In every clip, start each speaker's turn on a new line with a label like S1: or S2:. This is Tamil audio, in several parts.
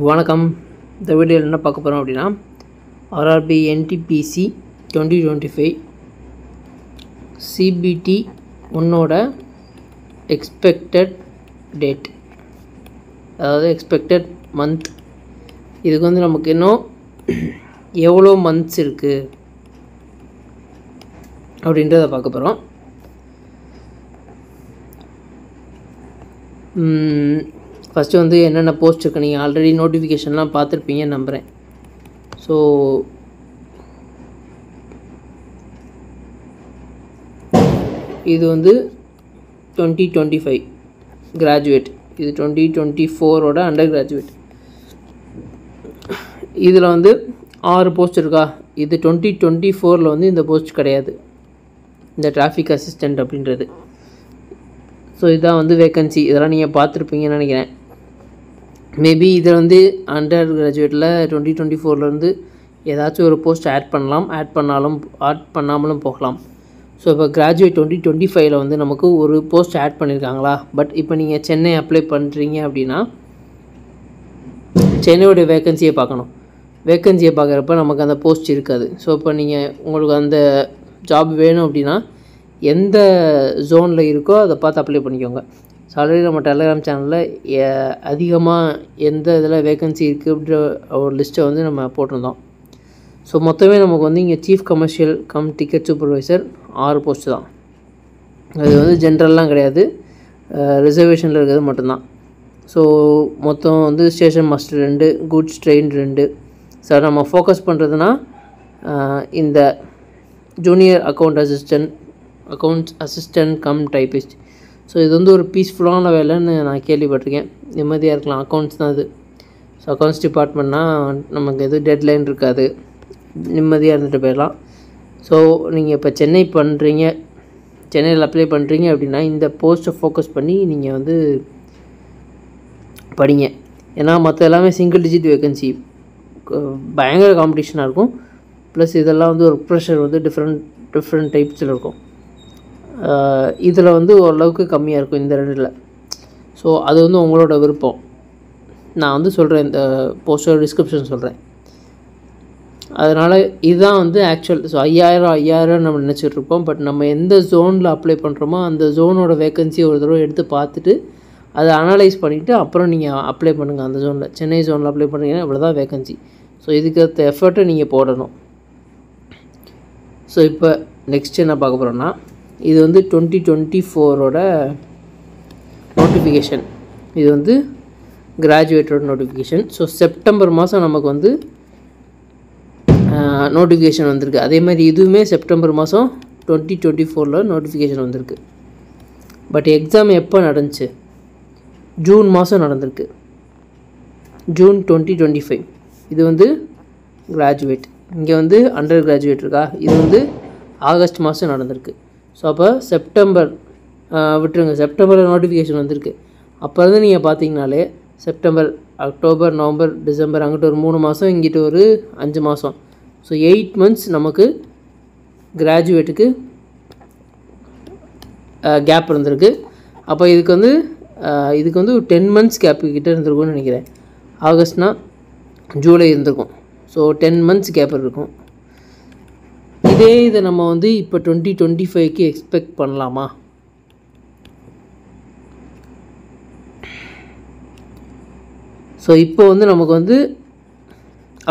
S1: வணக்கம். இந்த வீடியோவில் என்ன பார்க்க போகிறோம் அப்படின்னா RRB NTPC 2025 CBT 1ஓட எக்ஸ்பெக்டட் டேட், அதாவது எக்ஸ்பெக்டட் மந்த். இதுக்கு வந்து நமக்கு இன்னும் எவ்வளோ மந்த்ஸ் இருக்குது அப்படின்றத பார்க்க போகிறோம். ஃபஸ்ட்டு வந்து என்னென்ன போஸ்ட் இருக்குது, நீங்கள் ஆல்ரெடி நோட்டிஃபிகேஷன்லாம் பார்த்துருப்பீங்கன்னு நம்புகிறேன். ஸோ இது வந்து 2025 கிராஜுவேட், இது 2024ஓட அண்டர் கிராஜுவேட். இதில் வந்து 6 போஸ்ட் இருக்கா. இது 2024 வந்து இந்த போஸ்ட் கிடையாது, இந்த டிராஃபிக் அசிஸ்டண்ட் அப்படின்றது. ஸோ இதுதான் வந்து வேக்கன்சி. இதெல்லாம் நீங்கள் பார்த்துருப்பீங்கன்னு நினைக்கிறேன். மேபி இதில் வந்து அண்டர் கிராஜுவேட்டில் 2024 ஏதாச்சும் ஒரு போஸ்ட் ஆட் பண்ணலாம், ஆட் பண்ணாமலும் போகலாம். ஸோ இப்போ கிராஜுவேட் 2025 வந்து நமக்கு ஒரு போஸ்ட் ஆட் பண்ணியிருக்காங்களா. பட் இப்போ நீங்கள் சென்னை அப்ளை பண்ணுறீங்க அப்படின்னா சென்னையோடைய வேக்கன்சியை பார்க்கணும். வேக்கன்சியை பார்க்குறப்ப நமக்கு அந்த போஸ்ட் இருக்காது. ஸோ இப்போ நீங்கள் உங்களுக்கு அந்த ஜாப் வேணும் அப்படின்னா எந்த ஜோனில் இருக்கோ அதை பார்த்து அப்ளை பண்ணிக்கோங்க. ஸோ ஆல்ரெடி நம்ம டெலகிராம் சேனலில் அதிகமாக எந்த இதில் வேக்கன்சி இருக்குது அப்படின்ற ஒரு லிஸ்ட்டை வந்து நம்ம போட்டிருந்தோம். ஸோ மொத்தமே நமக்கு வந்து இங்கே chief commercial come ticket supervisor 6 post தான். அது வந்து ஜென்ரல்லாம் கிடையாது, ரிசர்வேஷனில் இருக்கிறது மட்டும்தான். ஸோ மொத்தம் வந்து station master 2, goods train 2. So நம்ம ஃபோக்கஸ் பண்ணுறதுனா இந்த junior accounts assistant come typist. So இது வந்து ஒரு பீஸ்ஃபுல்லான வேலைன்னு நான் கேள்விப்பட்டிருக்கேன். நிம்மதியாக இருக்கலாம். அக்கௌண்ட்ஸ் தான் அது. ஸோ அக்கௌண்ட்ஸ் டிபார்ட்மெண்ட்னால் நமக்கு எதுவும் டெட்லைன் இருக்காது, நிம்மதியாக இருந்துட்டு போயிடலாம். ஸோ நீங்கள் இப்போ சென்னையில் அப்ளை பண்ணுறீங்க அப்படின்னா இந்த போஸ்ட்டை ஃபோக்கஸ் பண்ணி நீங்கள் வந்து படிங்க. ஏன்னா மற்ற எல்லாமே சிங்கிள் டிஜிட் வேக்கன்சி, பயங்கர காம்படிஷனாக இருக்கும். ப்ளஸ் இதெல்லாம் வந்து ஒரு ப்ரெஷர் வந்து டிஃப்ரெண்ட் டைப்ஸில் இருக்கும். இதில் வந்து ஓரளவுக்கு கம்மியாக இருக்கும் இந்த 2ல். ஸோ அது வந்து உங்களோட விருப்பம். நான் வந்து சொல்கிறேன், இந்த போஸ்டோட டிஸ்கிரிப்ஷன் சொல்கிறேன். அதனால் இதுதான் வந்து ஆக்சுவல். ஸோ 5000 நம்ம நினச்சிட்ருப்போம். பட் நம்ம எந்த ஜோனில் அப்ளை பண்ணுறோமோ அந்த ஜோனோட வேக்கன்சி ஒரு தடவை எடுத்து பார்த்துட்டு அதை அனலைஸ் பண்ணிவிட்டு அப்புறம் நீங்கள் அப்ளை பண்ணுங்கள். அந்த ஜோனில் சென்னை ஜோனில் அப்ளை பண்ணுறீங்கன்னா இவ்வளோ தான் வேக்கன்சி. ஸோ இதுக்கு எஃபர்ட்டை நீங்கள் போடணும். ஸோ இப்போ நெக்ஸ்ட் என்ன பார்க்க போகிறோன்னா, இது வந்து 2024ஓட நோட்டிஃபிகேஷன். இது வந்து கிராஜுவேட்டோட நோட்டிஃபிகேஷன். ஸோ செப்டம்பர் மாதம் நமக்கு வந்து நோட்டிஃபிகேஷன் வந்திருக்கு. அதே மாதிரி இதுவுமே செப்டம்பர் மாதம் 2024 நோட்டிஃபிகேஷன் வந்திருக்கு. பட் எக்ஸாம் எப்போ நடந்துச்சு? ஜூன் மாதம் நடந்திருக்கு, ஜூன் 2025. இது வந்து கிராஜுவேட். இங்கே வந்து அண்டர் கிராஜுவேட் இருக்கா. இது வந்து ஆகஸ்ட் மாதம் நடந்திருக்கு. ஸோ அப்போ செப்டம்பர் விட்டுருங்க, செப்டம்பரில் நோட்டிஃபிகேஷன் வந்திருக்கு. அப்போ இருந்து நீங்கள் பார்த்தீங்கனாலே செப்டம்பர், அக்டோபர், நவம்பர், டிசம்பர், அங்கிட்ட ஒரு 3 மாதம், இங்கிட்ட ஒரு 5 மாதம். ஸோ 8 months நமக்கு கிராஜுவேட்டுக்கு கேப் இருந்திருக்கு. அப்போ இதுக்கு வந்து ஒரு 10 months கேப்பு கிட்டே இருந்திருக்கும்னு நினைக்கிறேன். ஆகஸ்ட்னால் ஜூலை இருந்திருக்கும். ஸோ 10 months கேப் இருக்கும். இதை நம்ம வந்து இப்போ 2025க்கு எக்ஸ்பெக்ட் பண்ணலாமா? ஸோ இப்போ வந்து நமக்கு வந்து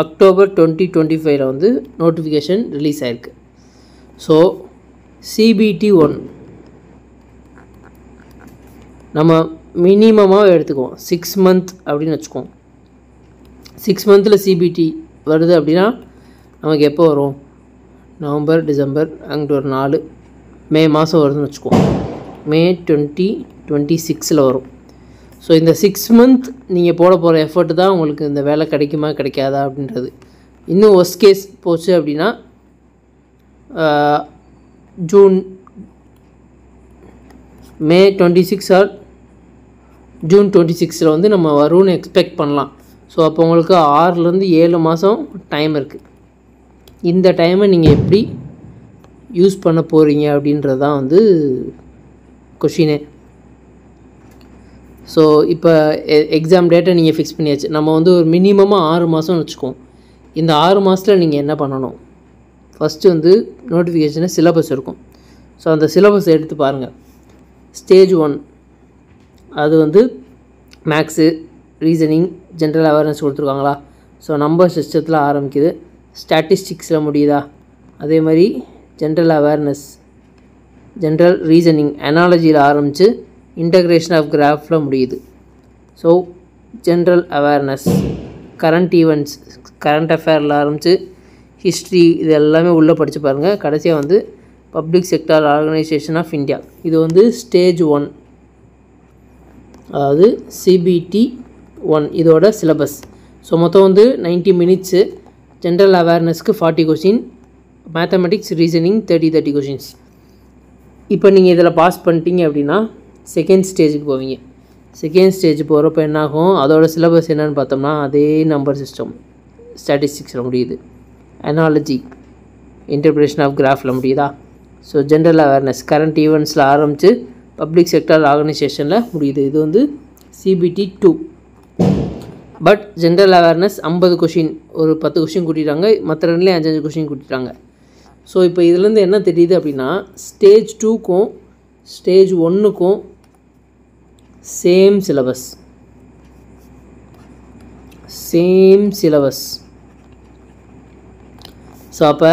S1: அக்டோபர் 2025 வந்து நோட்டிஃபிகேஷன் ரிலீஸ் ஆகிருக்கு. ஸோ CBT 1 நம்ம மினிமமாக எடுத்துக்குவோம், 6 month அப்படின்னு வச்சுக்குவோம். 6 monthல் CBT வருது அப்படின்னா நமக்கு எப்போ வரும்? நவம்பர், டிசம்பர், அங்கிட்டு ஒரு 4, மே மாதம் வருதுன்னு வச்சுக்குவோம். மே 2026 வரும். ஸோ இந்த 6 month நீங்கள் போட போகிற எஃபர்ட் தான் உங்களுக்கு இந்த வேலை கிடைக்குமா கிடைக்காதா அப்படின்றது. இன்னும் ஒர்ஸ்ட் கேஸ் போச்சு அப்படின்னா மே 26 ஆர் ஜூன் 26 வந்து நம்ம வரும்னு எக்ஸ்பெக்ட் பண்ணலாம். ஸோ அப்போ உங்களுக்கு 6 7 மாதம் டைம் இருக்குது. இந்த டைமை நீங்கள் எப்படி யூஸ் பண்ண போகிறீங்க அப்படின்றது தான் வந்து கொஷினே. ஸோ இப்போ எக்ஸாம் டேட்டை நீங்கள் ஃபிக்ஸ் பண்ணியாச்சு. நம்ம வந்து ஒரு மினிமமாக 6 மாதம்னு வச்சுக்கோம். இந்த 6 மாதத்தில் நீங்கள் என்ன பண்ணணும்? ஃபஸ்ட்டு வந்து நோட்டிஃபிகேஷனில் சிலபஸ் இருக்கும். ஸோ அந்த சிலபஸை எடுத்து பாருங்கள். ஸ்டேஜ் 1 அது வந்து மேக்ஸு, ரீசனிங், ஜென்ரல் அவேர்னஸ் கொடுத்துருக்காங்களா? ஸோ நம்பர் சிஸ்டத்தில் ஆரம்பிக்குது, ஸ்டாட்டிஸ்டிக்ஸில் முடியுதா? அதே மாதிரி ஜென்ரல் அவேர்னஸ், ஜென்ரல் ரீசனிங், அனாலஜியில் ஆரம்பித்து இன்டகிரேஷன் ஆஃப் கிராஃபில் முடியுது. So general awareness, current events, current அஃபேரில் ஆரம்பித்து ஹிஸ்ட்ரி, இது எல்லாமே உள்ளே படித்து பாருங்கள். கடைசியாக வந்து public sector organisation of India, இது வந்து ஸ்டேஜ் 1, அதாவது CBT 1 இதோட சிலபஸ். ஸோ மொத்தம் வந்து 90 மினிட்ஸு. ஜென்ரல் அவேர்னஸ்க்கு 40 கொஷின், மேத்தமெட்டிக்ஸ், ரீசனிங் 30 கொஷின்ஸ். இப்போ நீங்கள் இதில் பாஸ் பண்ணிட்டீங்க அப்படின்னா செகண்ட் ஸ்டேஜுக்கு போவீங்க. செகண்ட் ஸ்டேஜ் போகிறப்ப என்னாகும்? அதோட சிலபஸ் என்னென்னு பார்த்தோம்னா அதே நம்பர் சிஸ்டம், ஸ்டாட்டிஸ்டிக்ஸில் முடியுது, அனாலஜி, இன்டர்பிரேஷன் ஆஃப் கிராஃபில் முடியுதா? ஸோ ஜென்ரல் அவேர்னஸ், கரண்ட் ஈவெண்ட்ஸில் ஆரம்பித்து பப்ளிக் செக்டார் ஆர்கனைசேஷனில் முடியுது. இது வந்து CBT 2. But general awareness 50 question, ஒரு 10 கொஷின் கூட்டிட்டாங்க, மற்ற ரெண்டுலேயும் 5 கொஷின் கூட்டிட்டாங்க. ஸோ இப்போ இதுலேருந்து என்ன தெரியுது அப்படின்னா ஸ்டேஜ் 2க்கும் ஸ்டேஜ் 1க்கும் சேம் சிலபஸ். ஸோ அப்போ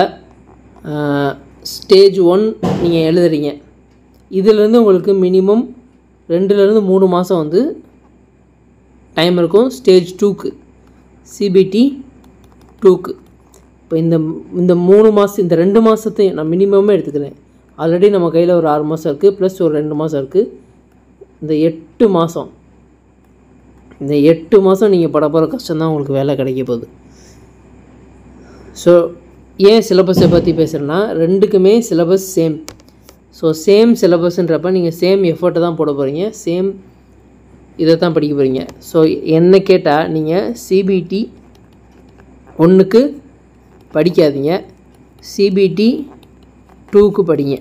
S1: ஸ்டேஜ் 1 நீங்கள் எழுதுறீங்க, இதிலேருந்து உங்களுக்கு மினிமம் 2லேருந்து 3 மாதம் வந்து டைம் இருக்கும். ஸ்டேஜ் 2க்கு, CBT 2க்கு. இப்போ இந்த 3 மாதம், இந்த 2 மாதத்தையும் நான் மினிமமே எடுத்துக்கிறேன். ஆல்ரெடி நம்ம கையில் ஒரு 6 மாதம் இருக்குது, ப்ளஸ் ஒரு 2 மாதம் இருக்குது. இந்த 8 மாதம், இந்த 8 மாதம் நீங்கள் பட போகிற கஷ்டம்தான் உங்களுக்கு வேலை கிடைக்க போகுது. ஸோ ஏன் சிலபஸை பற்றி பேசுகிறேன்னா ரெண்டுக்குமே சிலபஸ் சேம். ஸோ சேம் சிலபஸ்ன்றப்ப நீங்கள் சேம் எஃபர்ட்டை தான் போட போகிறீங்க, சேம் இதை தான் படிக்க போகிறீங்க. ஸோ என்ன கேட்டால் நீங்கள் CBT 1க்கு படிக்காதீங்க, CBT 2க்கு படிங்க.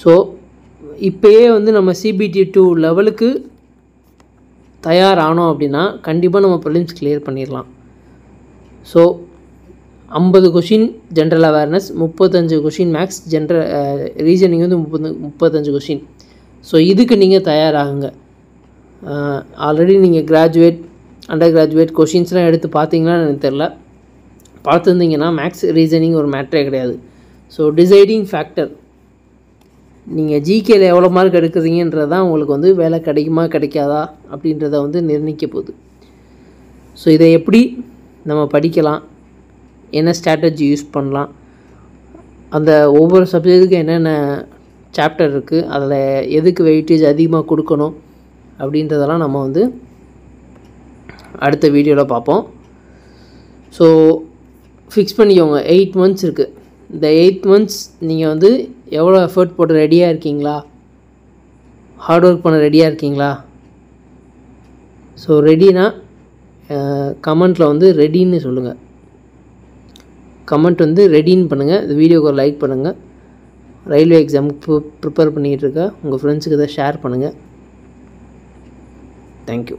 S1: ஸோ இப்போயே வந்து நம்ம CBT 2 லெவலுக்கு தயாரானோம் அப்படின்னா கண்டிப்பாக நம்ம ப்ரிலிம்ஸ் கிளியர் பண்ணிடலாம். So 50 question general awareness, 35 question maths, reasoning வந்து 35 கொஷின். ஸோ இதுக்கு நீங்கள் தயாராகுங்க. ஆல்ரெடி நீங்கள் கிராஜுவேட், அண்டர் கிராஜுவேட் கொஷின்ஸ்லாம் எடுத்து பார்த்தீங்களான்னு எனக்கு தெரில. பார்த்துருந்தீங்கன்னா மேக்ஸ், ரீசனிங் ஒரு மேட்டரே கிடையாது. ஸோ டிசைடிங் ஃபேக்டர் நீங்கள் ஜிகேல எவ்வளோ மார்க் எடுக்கிறீங்கன்றது தான் உங்களுக்கு வந்து வேலை கிடைக்குமா கிடைக்காதா அப்படின்றத வந்து நிர்ணயிக்க போகுது. ஸோ இதை எப்படி நம்ம படிக்கலாம், என்ன ஸ்ட்ராட்டஜி யூஸ் பண்ணலாம், அந்த ஒவ்வொரு சப்ஜெக்ட்டுக்கும் என்னென்ன சாப்டர் இருக்குது, அதில் எதுக்கு வெயிட்டேஜ் அதிகமாக கொடுக்கணும் அப்படின்றதெல்லாம் நம்ம வந்து அடுத்த வீடியோவில் பார்ப்போம். ஸோ ஃபிக்ஸ் பண்ணிக்கோங்க, 8 மந்த்ஸ் இருக்குது. இந்த 8 மந்த்ஸ் நீங்கள் வந்து எவ்வளோ எஃபர்ட் போட்டு ரெடியாக இருக்கீங்களா, ஹார்ட் ஒர்க் பண்ண ரெடியாக இருக்கீங்களா? ஸோ ரெடினா கமெண்ட்டில் வந்து ரெடின்னு சொல்லுங்கள். கமெண்ட் வந்து ரெடின்னு பண்ணுங்கள். இந்த வீடியோக்கு ஒரு லைக் பண்ணுங்கள். ரயில்வே எக்ஸாமுக்கு ப்ரிப்பேர் பண்ணிகிட்டு இருக்க உங்கள் ஃப்ரெண்ட்ஸுக்கு இதை ஷேர் பண்ணுங்கள். தேங்க்யூ.